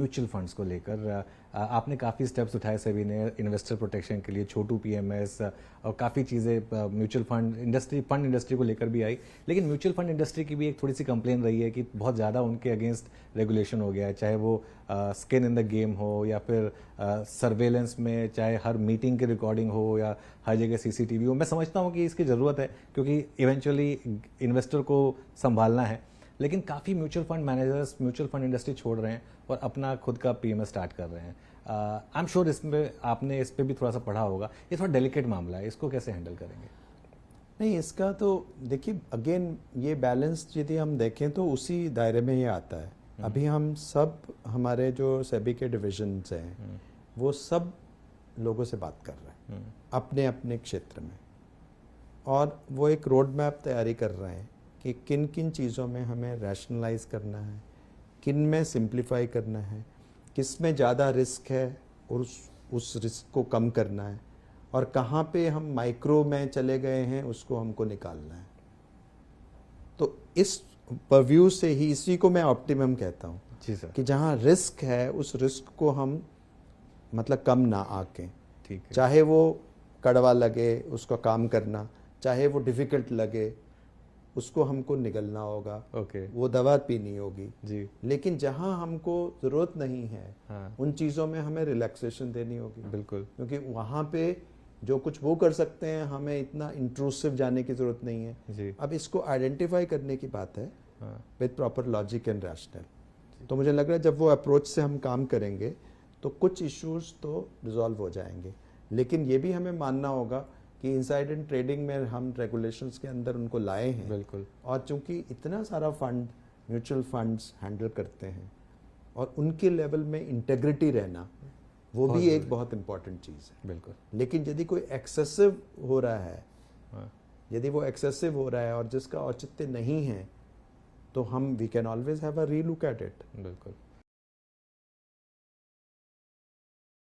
Mutual funds को लेकर आपने काफ़ी स्टेप्स उठाए सेबी ने इन्वेस्टर प्रोटेक्शन के लिए, छोटू पीएमएस और काफ़ी चीज़ें म्यूचुअल फंड इंडस्ट्री को लेकर भी आई। लेकिन म्यूचुअल फंड इंडस्ट्री की भी एक थोड़ी सी कंप्लेन रही है कि बहुत ज़्यादा उनके अगेंस्ट रेगुलेशन हो गया है, चाहे वो स्किन इन द गेम हो या फिर सर्वेलेंस में, चाहे हर मीटिंग की रिकॉर्डिंग हो या हर जगह सीसीटीवी हो। मैं समझता हूँ कि इसकी ज़रूरत है क्योंकि इवेंचुअली इन्वेस्टर को संभालना है, लेकिन काफ़ी mutual fund managers mutual fund industry छोड़ रहे हैं और अपना खुद का पीएमएस स्टार्ट कर रहे हैं। आई एम श्योर इसमें आपने इस पर भी थोड़ा सा पढ़ा होगा। ये थोड़ा डेलिकेट मामला है, इसको कैसे हैंडल करेंगे? नहीं, इसका तो देखिए अगेन ये बैलेंस यदि हम देखें तो उसी दायरे में ही आता है। अभी हम सब हमारे जो सेबी के डिविजन्स हैं वो सब लोगों से बात कर रहे हैं अपने अपने क्षेत्र में, और वो एक रोड मैप तैयारी कर रहे हैं कि किन किन चीज़ों में हमें रैशनलाइज करना है, किन में सिंप्लीफाई करना है, किस में ज़्यादा रिस्क है और उस रिस्क को कम करना है, और कहाँ पे हम माइक्रो में चले गए हैं उसको हमको निकालना है। तो इस परव्यू से ही इसी को मैं ऑप्टिमम कहता हूँ जी सर। कि जहाँ रिस्क है उस रिस्क को हम मतलब कम ना आके, ठीक है, चाहे वो कड़वा लगे उसका काम करना, चाहे वो डिफिकल्ट लगे उसको हमको निगलना होगा, ओके, वो दवा पीनी होगी जी, लेकिन जहां हमको जरूरत नहीं है हाँ, उन चीज़ों में हमें रिलैक्सेशन देनी होगी, बिल्कुल, क्योंकि वहां पे जो कुछ वो कर सकते हैं हमें इतना इंट्रूसिव जाने की जरूरत नहीं है। जी, अब इसको आइडेंटिफाई करने की बात है हाँ, with proper logic and rational. तो मुझे लग रहा है जब वो अप्रोच से हम काम करेंगे तो कुछ इश्यूज तो रिजॉल्व हो जाएंगे, लेकिन ये भी हमें मानना होगा कि इनसाइड ट्रेडिंग में हम रेगुलेशंस के अंदर उनको लाए हैं, बिल्कुल, और चूंकि इतना सारा फंड म्यूचुअल फंड्स हैंडल करते हैं और उनके लेवल में इंटेग्रिटी रहना वो भी एक बहुत इंपॉर्टेंट चीज़ है। बिल्कुल, लेकिन यदि कोई एक्सेसिव हो रहा है, हाँ, यदि वो एक्सेसिव हो रहा है और जिसका औचित्य नहीं है, तो हम we can always have a relook at it. बिल्कुल।